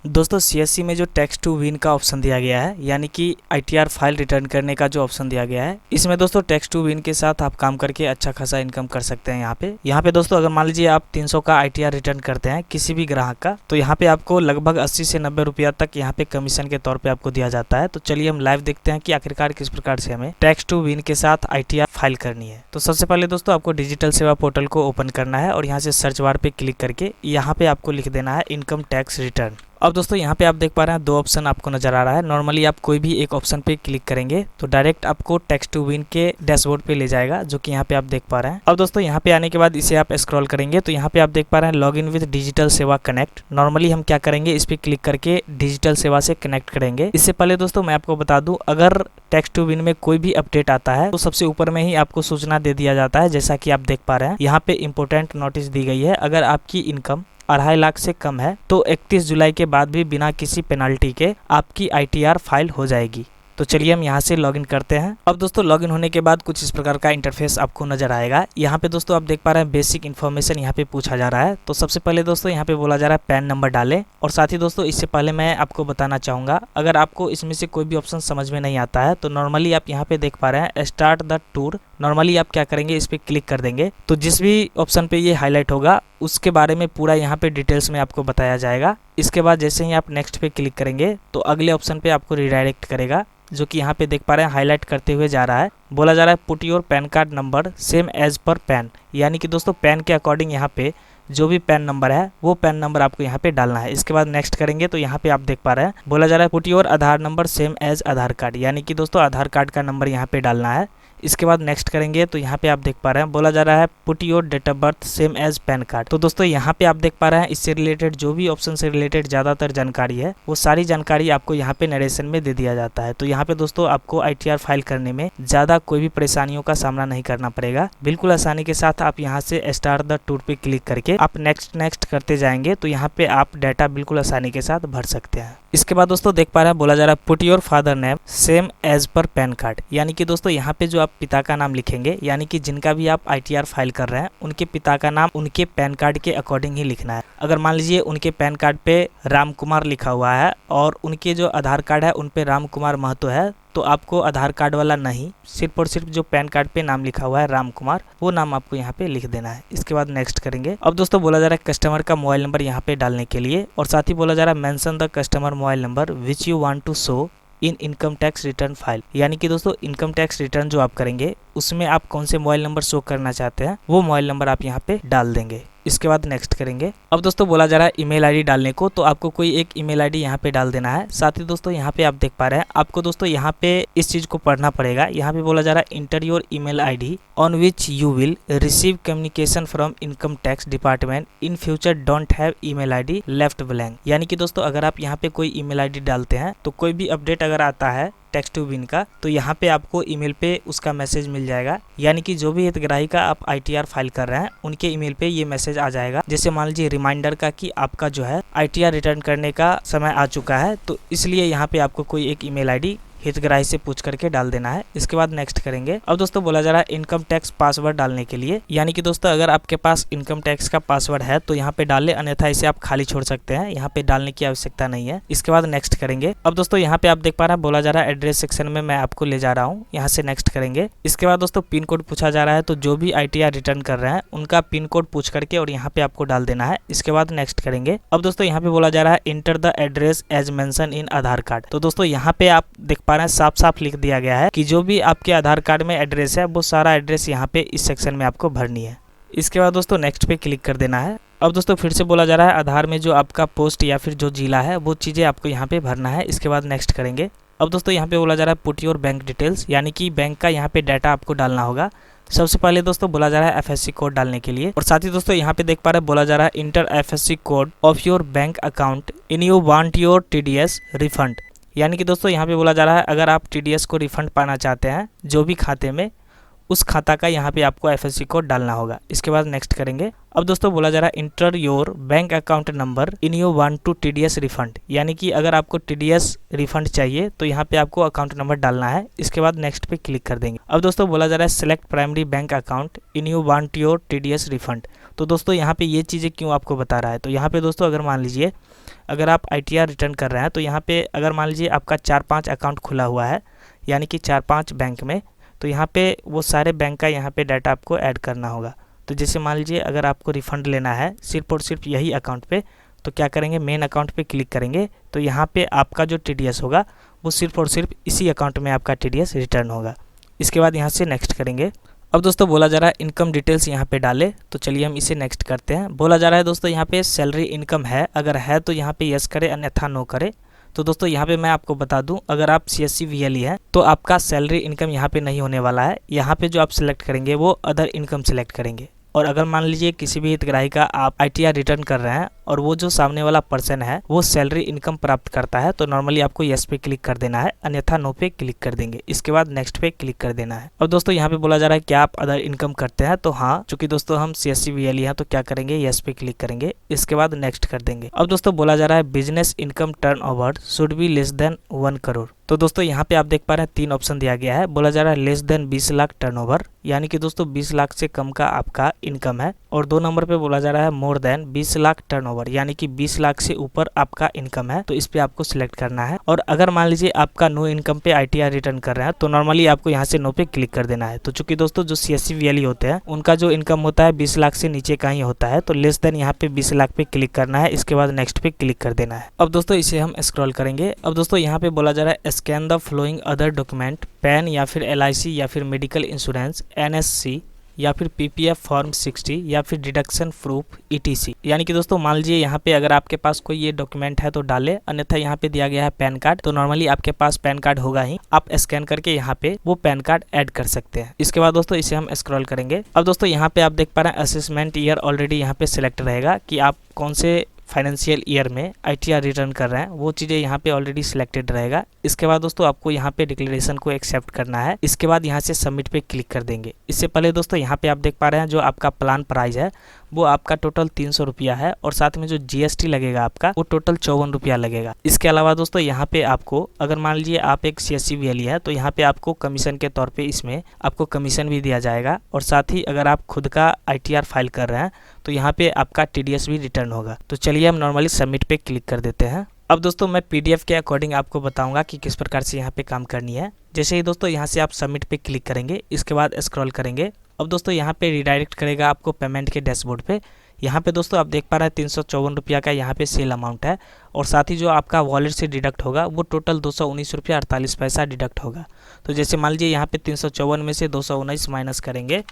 दोस्तों सीएससी में जो टेक्स्ट टू विन का ऑप्शन दिया गया है, यानी कि आईटीआर फाइल रिटर्न करने का जो ऑप्शन दिया गया है, इसमें दोस्तों टेक्स्ट टू विन के साथ आप काम करके अच्छा खासा इनकम कर सकते हैं। यहाँ पे दोस्तों अगर मान लीजिए आप 300 का आईटीआर रिटर्न करते हैं किसी भी ग्राहक का, तो यहाँ पे आपको लगभग 80 से 90 रुपया तक यहाँ पे कमीशन के तौर पर आपको दिया जाता है। तो चलिए हम लाइव देखते हैं कि आखिरकार किस प्रकार से हमें टेक्स्ट टू विन के साथ आईटीआर फाइल करनी है। तो सबसे पहले दोस्तों आपको डिजिटल सेवा पोर्टल को ओपन करना है और यहाँ से सर्च बार पे क्लिक करके यहाँ पे आपको लिख देना है इनकम टैक्स रिटर्न। अब दोस्तों यहाँ पे आप देख पा रहे हैं दो ऑप्शन आपको नजर आ रहा है। नॉर्मली आप कोई भी एक ऑप्शन पे क्लिक करेंगे तो डायरेक्ट आपको टेक्स्ट टू विन के डैशबोर्ड पे ले जाएगा, जो कि यहाँ पे आप देख पा रहे हैं। अब दोस्तों यहाँ पे आने के बाद इसे आप स्क्रॉल करेंगे तो यहाँ पे आप देख पा रहे हैं लॉग इन विद डिजिटल सेवा कनेक्ट। नॉर्मली हम क्या करेंगे, इस पे क्लिक करके डिजिटल सेवा से कनेक्ट करेंगे। इससे पहले दोस्तों मैं आपको बता दूं, अगर टेक्स्ट टू विन में कोई भी अपडेट आता है तो सबसे ऊपर में ही आपको सूचना दे दिया जाता है। जैसा कि आप देख पा रहे हैं यहाँ पे इंपोर्टेंट नोटिस दी गई है, अगर आपकी इनकम 2.5 लाख से कम है तो 31 जुलाई के बाद भी बिना किसी पेनल्टी के आपकी आईटीआर फाइल हो जाएगी। तो चलिए हम यहाँ से लॉगिन करते हैं। अब दोस्तों लॉगिन होने के बाद कुछ इस प्रकार का इंटरफेस आपको नजर आएगा। यहाँ पे दोस्तों आप देख पा रहे हैं बेसिक इन्फॉर्मेशन यहाँ पे पूछा जा रहा है। तो सबसे पहले दोस्तों यहाँ पे बोला जा रहा है पैन नंबर डालें। और साथ ही दोस्तों इससे पहले मैं आपको बताना चाहूँगा, अगर आपको इसमें से कोई भी ऑप्शन समझ में नहीं आता है तो नॉर्मली आप यहाँ पे देख पा रहे हैं स्टार्ट द टूर। नॉर्मली आप क्या करेंगे, इस पर क्लिक कर देंगे तो जिस भी ऑप्शन पे ये हाईलाइट होगा उसके बारे में पूरा यहाँ पे डिटेल्स में आपको बताया जाएगा। इसके बाद जैसे ही आप नेक्स्ट पे क्लिक करेंगे तो अगले ऑप्शन पे आपको रिडायरेक्ट करेगा, जो कि यहाँ पे देख पा रहे हैं हाईलाइट करते हुए जा रहा है। बोला जा रहा है put your PAN card number same as per PAN, यानी कि दोस्तों पैन के अकॉर्डिंग यहाँ पे जो भी पैन नंबर है वो पैन नंबर आपको यहाँ पे डालना है। इसके बाद नेक्स्ट करेंगे तो यहाँ पे आप देख पा रहे हैं बोला जा रहा है put your Aadhaar number same as Aadhaar card, यानी कि दोस्तों आधार कार्ड का नंबर यहाँ पे डालना है। इसके बाद नेक्स्ट करेंगे तो यहाँ पे आप देख पा रहे हैं बोला जा रहा है put your date of birth same as PAN card. तो दोस्तों यहाँ पे आप देख पा रहे हैं इससे रिलेटेड जो भी ऑप्शन से रिलेटेड ज्यादातर जानकारी है वो सारी जानकारी आपको यहाँ पे नरेशन में दे दिया जाता है। तो यहाँ पे दोस्तों आपको आईटीआर फाइल करने में ज्यादा कोई भी परेशानियों का सामना नहीं करना पड़ेगा। बिल्कुल आसानी के साथ आप यहाँ से स्टार्ट द टूर पे क्लिक करके आप नेक्स्ट करते जाएंगे तो यहाँ पे आप डाटा बिल्कुल आसानी के साथ भर सकते हैं। इसके बाद दोस्तों देख पा रहे हैं बोला जा रहा है put your father name same as per PAN card, यानी कि दोस्तों यहाँ पे जो आप पिता का नाम लिखेंगे, यानी कि जिनका भी आप आईटीआर फाइल कर रहे हैं उनके पिता का नाम उनके पैन कार्ड के अकॉर्डिंग ही लिखना है। अगर मान लीजिए उनके पैन कार्ड पे राम कुमार लिखा हुआ है और उनके जो आधार कार्ड है उन पे राम कुमार महतो है, तो आपको आधार कार्ड वाला नहीं, सिर्फ और सिर्फ जो पैन कार्ड पे नाम लिखा हुआ है राम कुमार, वो नाम आपको यहाँ पे लिख देना है। इसके बाद नेक्स्ट करेंगे। अब दोस्तों बोला जा रहा है कस्टमर का मोबाइल नंबर यहाँ पे डालने के लिए, और साथ ही बोला जा रहा है mention the customer mobile number which you want to show in income tax return file, यानी कि दोस्तों इनकम टैक्स रिटर्न जो आप करेंगे उसमें आप कौन से मोबाइल नंबर शो करना चाहते हैं वो मोबाइल नंबर आप यहाँ पे डाल देंगे। इसके बाद नेक्स्ट करेंगे। अब दोस्तों बोला जा रहा है ईमेल आईडी डालने को, तो आपको कोई एक ईमेल आईडी यहाँ पे डाल देना है। साथ ही दोस्तों यहाँ पे आप देख पा रहे हैं आपको दोस्तों यहाँ पे इस चीज को पढ़ना पड़ेगा। यहाँ पे बोला जा रहा है enter your email ID on which you will receive communication from income tax department in future don't have email ID left blank, यानी कि दोस्तों अगर आप यहाँ पे कोई ईमेल आईडी डालते हैं तो कोई भी अपडेट अगर आता है टेक्स्ट टू विन का तो यहाँ पे आपको ईमेल पे उसका मैसेज मिल जाएगा, यानी कि जो भी हितग्राही का आप आईटीआर फाइल कर रहे हैं उनके ईमेल पे ये मैसेज आ जाएगा। जैसे मान लीजिए रिमाइंडर का कि आपका जो है आईटीआर रिटर्न करने का समय आ चुका है, तो इसलिए यहाँ पे आपको कोई एक ईमेल आईडी हितग्राही से पूछ करके डाल देना है। इसके बाद नेक्स्ट करेंगे। अब दोस्तों बोला जा रहा है इनकम टैक्स पासवर्ड डालने के लिए, यानी कि दोस्तों अगर आपके पास इनकम टैक्स का पासवर्ड है तो यहाँ पे डाल ले, अन्यथा इसे आप खाली छोड़ सकते हैं, यहाँ पे डालने की आवश्यकता नहीं है। इसके बाद नेक्स्ट करेंगे। अब दोस्तों यहाँ पे आप देख पा रहे हैं बोला जा रहा है एड्रेस सेक्शन में मैं आपको ले जा रहा हूँ, यहाँ से नेक्स्ट करेंगे। इसके बाद दोस्तों पिन कोड पूछा जा रहा है, तो जो भी आईटीआर रिटर्न कर रहे हैं उनका पिन कोड पूछ करके और यहाँ पे आपको डाल देना है। इसके बाद नेक्स्ट करेंगे। अब दोस्तों यहाँ पे बोला जा रहा है enter the address as mention in Aadhaar card, तो दोस्तों यहाँ पे आप देख पा रहे हैं साफ साफ लिख दिया गया है कि जो भी आपके आधार कार्ड में एड्रेस है वो सारा एड्रेस यहाँ पे इस सेक्शन में आपको भरनी है। इसके बाद दोस्तों नेक्स्ट पे क्लिक कर देना है। अब दोस्तों फिर से बोला जा रहा है आधार में जो आपका पोस्ट या फिर जो जिला है वो चीजें आपको यहाँ पे भरना है। इसके बाद नेक्स्ट करेंगे। अब दोस्तों यहाँ पे बोला जा रहा है पुट योर बैंक डिटेल्स, यानी कि बैंक का यहाँ पे डाटा आपको डालना होगा। सबसे पहले दोस्तों बोला जा रहा है एफएससी कोड डालने के लिए, और साथ ही दोस्तों यहाँ पे देख पा रहे हैं बोला जा रहा है inter FSc code of your bank account in you want your TDS refund, यानी कि दोस्तों यहाँ पे बोला जा रहा है अगर आप टीडीएस को रिफंड पाना चाहते हैं जो भी खाते में, उस खाता का यहाँ पे आपको एफएससी कोड डालना होगा। इसके बाद नेक्स्ट करेंगे। अब दोस्तों बोला जा रहा है enter your bank account number in you want to TDS refund, यानी कि अगर आपको टीडीएस रिफंड चाहिए तो यहाँ पे आपको अकाउंट नंबर डालना है। इसके बाद नेक्स्ट पे क्लिक कर देंगे। अब दोस्तों बोला जा रहा है select primary bank account in you want your TDS refund, तो दोस्तों यहाँ पे ये चीज़ें क्यों आपको बता रहा है, तो यहाँ पे दोस्तों अगर मान लीजिए अगर आप ITR रिटर्न कर रहे हैं तो यहाँ पे अगर मान लीजिए आपका 4-5 अकाउंट खुला हुआ है, यानी कि 4-5 बैंक में, तो यहाँ पे वो सारे बैंक का यहाँ पे डाटा आपको ऐड करना होगा। तो जैसे मान लीजिए अगर आपको रिफ़ंड लेना है सिर्फ और सिर्फ यही अकाउंट पे, तो क्या करेंगे, मेन अकाउंट पे क्लिक करेंगे, तो यहाँ पे आपका जो TDS होगा वो सिर्फ और सिर्फ इसी अकाउंट में आपका TDS रिटर्न होगा। इसके बाद यहाँ से नेक्स्ट करेंगे। अब दोस्तों बोला जा रहा है इनकम डिटेल्स यहाँ पे डालें, तो चलिए हम इसे नेक्स्ट करते हैं। बोला जा रहा है दोस्तों यहाँ पे सैलरी इनकम है, अगर है तो यहाँ पे यस करें, अन्यथा नो करें। तो दोस्तों यहाँ पे मैं आपको बता दूं, अगर आप CSC VLE हैं तो आपका सैलरी इनकम यहाँ पे नहीं होने वाला है। यहाँ पे जो आप सिलेक्ट करेंगे वो अदर इनकम सिलेक्ट करेंगे। और अगर मान लीजिए किसी भी हितग्राही का आप ITR रिटर्न कर रहे हैं और वो जो सामने वाला पर्सन है वो सैलरी इनकम प्राप्त करता है, तो नॉर्मली आपको यस पे क्लिक कर देना है, अन्यथा नो पे क्लिक कर देंगे। इसके बाद नेक्स्ट पे क्लिक कर देना है। अब दोस्तों यहाँ पे बोला जा रहा है क्या आप अदर इनकम करते हैं, तो हाँ, चूंकि दोस्तों हम CSC VLE हैं तो क्या करेंगे, यस पे क्लिक करेंगे। इसके बाद नेक्स्ट कर देंगे। अब दोस्तों बोला जा रहा है business income turnover should be less than 1 crore. तो दोस्तों यहाँ पे आप देख पा रहे हैं 3 ऑप्शन दिया गया है। बोला जा रहा है लेस देन 20 लाख टर्नओवर, यानी कि दोस्तों 20 लाख से कम का आपका इनकम है। और 2 नंबर पे बोला जा रहा है मोर देन 20 लाख टर्नओवर, यानी कि 20 लाख से ऊपर आपका इनकम है, तो इस पे आपको सिलेक्ट करना है। और अगर मान लीजिए आपका नो इनकम पे ITR रिटर्न कर रहे हैं तो नॉर्मली आपको यहाँ से नो पे क्लिक कर देना है। तो चूंकि दोस्तों जो CSC VLE होते हैं उनका जो इनकम होता है 20 लाख से नीचे का ही होता है, तो लेस देन यहाँ पे 20 लाख पे क्लिक करना है। इसके बाद नेक्स्ट पे क्लिक कर देना है। अब दोस्तों इसे हम स्क्रॉल करेंगे। अब दोस्तों यहाँ पे बोला जा रहा है scan the flowing other document, pan या फिर LIC या फिर मेडिकल इंश्योरेंस, NSC या फिर PPF फॉर्म 60 या फिर डिडक्शन प्रूफ ETC। यानी कि दोस्तों मान लीजिए यहाँ पे अगर आपके पास कोई ये डॉक्यूमेंट है तो डाले, अन्यथा यहाँ पे दिया गया है पैन कार्ड, तो नॉर्मली आपके पास पैन कार्ड होगा ही, आप स्कैन करके यहाँ पे वो पैन कार्ड ऐड कर सकते हैं। इसके बाद दोस्तों इसे हम स्क्रॉल करेंगे। अब दोस्तों यहाँ पे आप देख पा रहे हैं असेसमेंट ईयर ऑलरेडी यहाँ पे सिलेक्ट रहेगा कि आप कौन से फाइनेंशियल ईयर में ITR रिटर्न कर रहे हैं, वो चीज़ें यहाँ पे ऑलरेडी सिलेक्टेड रहेगा। इसके बाद दोस्तों आपको यहाँ पे डिक्लेरेशन को एक्सेप्ट करना है। इसके बाद यहाँ से सबमिट पे क्लिक कर देंगे। इससे पहले दोस्तों यहाँ पे आप देख पा रहे हैं जो आपका प्लान प्राइस है वो आपका टोटल 300 रुपया है, और साथ में जो GST लगेगा आपका वो टोटल 54 रुपया लगेगा। इसके अलावा दोस्तों यहाँ पे आपको अगर मान लीजिए आप एक CSC VLE है तो यहाँ पे आपको कमीशन के तौर पे इसमें आपको कमीशन भी दिया जाएगा, और साथ ही अगर आप खुद का ITR फाइल कर रहे हैं तो यहाँ पे आपका TDS भी रिटर्न होगा। तो चलिए हम नॉर्मली सबमिट पे क्लिक कर देते हैं। अब दोस्तों मैं PDF के अकॉर्डिंग आपको बताऊंगा कि किस प्रकार से यहाँ पे काम करनी है। जैसे ही दोस्तों यहाँ से आप सबमिट पे क्लिक करेंगे, इसके बाद स्क्रॉल करेंगे। अब दोस्तों यहाँ पे रिडायरेक्ट करेगा आपको पेमेंट के डैशबोर्ड पे। यहाँ पे दोस्तों आप देख पा रहे हैं 354 रुपया का यहाँ पे सेल अमाउंट है, और साथ ही जो आपका वॉलेट से डिडक्ट होगा वो टोटल 219 रुपया 48 पैसा डिडक्ट होगा। तो जैसे मान लीजिए यहाँ पे 354 में से 219 माइनस करेंगे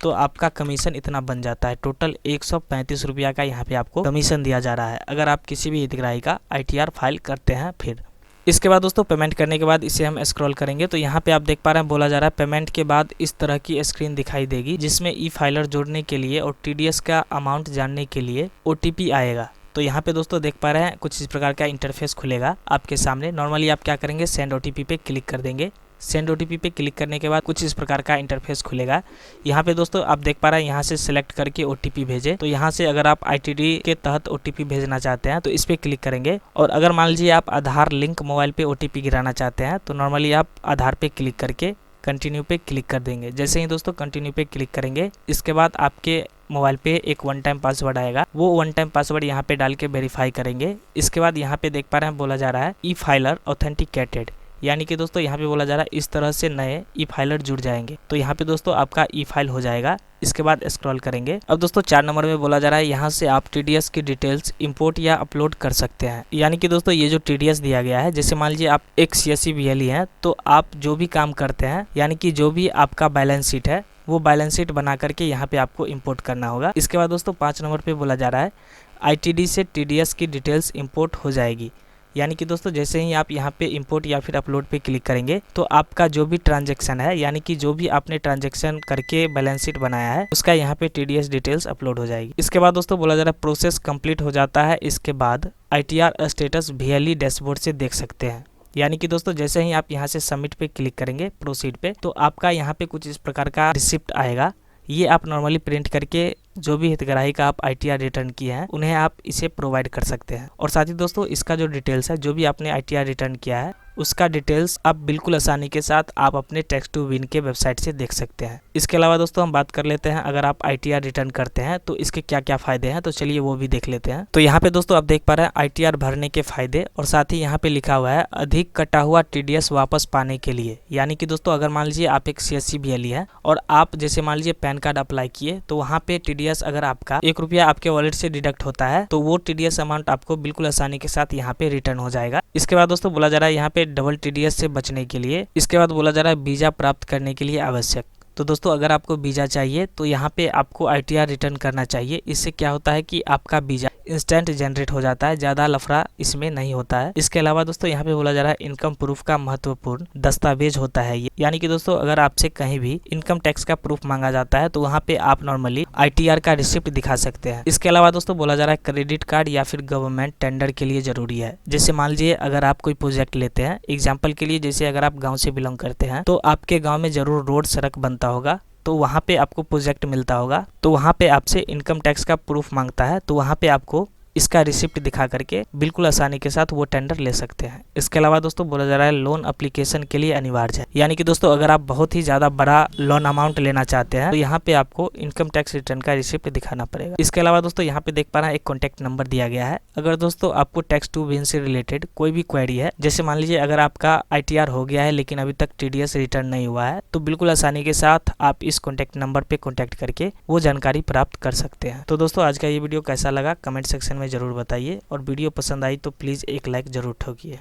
तो आपका कमीशन इतना बन जाता है। टोटल 135 रुपया का यहाँ पे आपको कमीशन दिया जा रहा है अगर आप किसी भी हितग्राही का ITR फाइल करते हैं। फिर इसके बाद दोस्तों पेमेंट करने के बाद इसे हम स्क्रॉल करेंगे तो यहाँ पे आप देख पा रहे हैं बोला जा रहा है पेमेंट के बाद इस तरह की स्क्रीन दिखाई देगी, जिसमें E-फाइलर जोड़ने के लिए और TDS का अमाउंट जानने के लिए OTP आएगा। तो यहाँ पे दोस्तों देख पा रहे हैं कुछ इस प्रकार का इंटरफेस खुलेगा आपके सामने। नॉर्मली आप क्या करेंगे, सेंड OTP पे क्लिक कर देंगे। सेंड OTP पे क्लिक करने के बाद कुछ इस प्रकार का इंटरफेस खुलेगा। यहाँ पे दोस्तों आप देख पा रहे हैं यहाँ से सिलेक्ट करके OTP भेजें। तो यहाँ से अगर आप ITD के तहत OTP भेजना चाहते हैं तो इस पे क्लिक करेंगे, और अगर मान लीजिए आप आधार लिंक मोबाइल पे OTP गिराना चाहते हैं तो नॉर्मली आप आधार पे क्लिक करके कंटिन्यू पे क्लिक कर देंगे। जैसे ही दोस्तों कंटिन्यू पे क्लिक करेंगे, इसके बाद आपके मोबाइल पे एक 1 टाइम पासवर्ड आएगा, वो 1 टाइम पासवर्ड यहाँ पे डाल के वेरीफाई करेंगे। इसके बाद यहाँ पे देख पा रहे हैं बोला जा रहा है E-फाइलर ऑथेंटिकेटेड, यानी कि दोस्तों यहाँ पे बोला जा रहा है इस तरह से नए E-फाइलर जुड़ जाएंगे। तो यहाँ पे दोस्तों आपका E-फाइल हो जाएगा। इसके बाद स्क्रॉल करेंगे। अब दोस्तों 4 नंबर में बोला जा रहा है यहाँ से आप TDS की डिटेल्स इंपोर्ट या अपलोड कर सकते हैं। यानी कि दोस्तों ये जो TDS दिया गया है, जैसे मान लीजिए आप एक CSC VLE हैं तो आप जो भी काम करते हैं, यानी कि जो भी आपका बैलेंस शीट है वो बैलेंस शीट बना करके यहाँ पे आपको इंपोर्ट करना होगा। इसके बाद दोस्तों 5 नंबर पे बोला जा रहा है ITD से TDS की डिटेल्स इंपोर्ट हो जाएगी। यानी कि दोस्तों जैसे ही आप यहाँ पे इंपोर्ट या फिर अपलोड पे क्लिक करेंगे तो आपका जो भी ट्रांजैक्शन है, यानी कि जो भी आपने ट्रांजैक्शन करके बैलेंस शीट बनाया है, उसका यहाँ पे TDS डिटेल्स अपलोड हो जाएगी। इसके बाद दोस्तों बोला जा रहा है प्रोसेस कंप्लीट हो जाता है। इसके बाद ITR स्टेटस VLE डैशबोर्ड से देख सकते हैं। यानी कि दोस्तों जैसे ही आप यहाँ से सबमिट पे क्लिक करेंगे प्रोसीड पे, तो आपका यहाँ पे कुछ इस प्रकार का रिसिप्ट आएगा। ये आप नॉर्मली प्रिंट करके जो भी हितग्राही का आप ITR रिटर्न किए हैं उन्हें आप इसे प्रोवाइड कर सकते हैं। और साथ ही दोस्तों इसका जो डिटेल्स है, जो भी आपने ITR रिटर्न किया है उसका डिटेल्स आप बिल्कुल आसानी के साथ आप अपने टैक्स टू विन के वेबसाइट से देख सकते हैं। इसके अलावा दोस्तों हम बात कर लेते हैं, अगर आप ITR रिटर्न करते हैं तो इसके क्या क्या फायदे हैं, तो चलिए वो भी देख लेते हैं। तो यहाँ पे दोस्तों आप देख पा रहे हैं ITR भरने के फायदे, और साथ ही यहाँ पे लिखा हुआ है अधिक कटा हुआ TDS वापस पाने के लिए। यानी कि दोस्तों अगर मान लीजिए आप एक CSC BLE है और आप जैसे मान लीजिए पैन कार्ड अप्लाई किए, तो वहाँ पे TDS अगर आपका 1 रुपया आपके वॉलेट से डिडक्ट होता है तो वो TDS अमाउंट आपको बिल्कुल आसानी के साथ यहाँ पे रिटर्न हो जाएगा। इसके बाद दोस्तों बोला जा रहा है यहाँ पे डबल TDS से बचने के लिए, इसके बाद बोला जा रहा है वीजा प्राप्त करने के लिए आवश्यक। तो दोस्तों अगर आपको वीजा चाहिए तो यहाँ पे आपको ITR रिटर्न करना चाहिए। इससे क्या होता है कि आपका वीजा इंस्टेंट जनरेट हो जाता है, ज़्यादा लफड़ा इसमें नहीं होता है। इसके अलावा दोस्तों यहाँ पे बोला जा रहा है इनकम प्रूफ का महत्वपूर्ण दस्तावेज होता है ये। यानी कि दोस्तों अगर आपसे कहीं भी इनकम टैक्स का प्रूफ मांगा जाता है तो वहाँ पे आप नॉर्मली ITR का रिसिप्ट दिखा सकते हैं। इसके अलावा दोस्तों बोला जा रहा है क्रेडिट कार्ड या फिर गवर्नमेंट टेंडर के लिए जरूरी है। जैसे मान लीजिए अगर आप कोई प्रोजेक्ट लेते हैं, एग्जाम्पल के लिए जैसे अगर आप गाँव से बिलोंग करते हैं तो आपके गाँव में जरूर रोड सड़क बनता होगा, तो वहाँ पे आपको प्रोजेक्ट मिलता होगा, तो वहाँ पे आपसे इनकम टैक्स का प्रूफ मांगता है, तो वहाँ पे आपको इसका रिसिप्ट दिखा करके बिल्कुल आसानी के साथ वो टेंडर ले सकते हैं। इसके अलावा दोस्तों बोला जा रहा है लोन एप्लीकेशन के लिए अनिवार्य है। यानी कि दोस्तों अगर आप बहुत ही ज़्यादा बड़ा लोन अमाउंट लेना चाहते हैं तो यहाँ पे आपको इनकम टैक्स रिटर्न का रिसिप्ट दिखाना पड़ेगा। इसके अलावा दोस्तों यहाँ पे देख पा रहे हैं एक कॉन्टैक्ट नंबर दिया गया है। अगर दोस्तों आपको टैक्स टू विन से रिलेटेड कोई भी क्वेरी है, जैसे मान लीजिए अगर आपका ITR हो गया है लेकिन अभी तक TDS रिटर्न नहीं हुआ है, तो बिल्कुल आसानी के साथ आप इस कॉन्टैक्ट नंबर पे कॉन्टैक्ट करके वो जानकारी प्राप्त कर सकते हैं। तो दोस्तों आज का ये वीडियो कैसा लगा कमेंट सेक्शन में जरूर बताइए, और वीडियो पसंद आई तो प्लीज़ एक लाइक ज़रूर ठोकिए।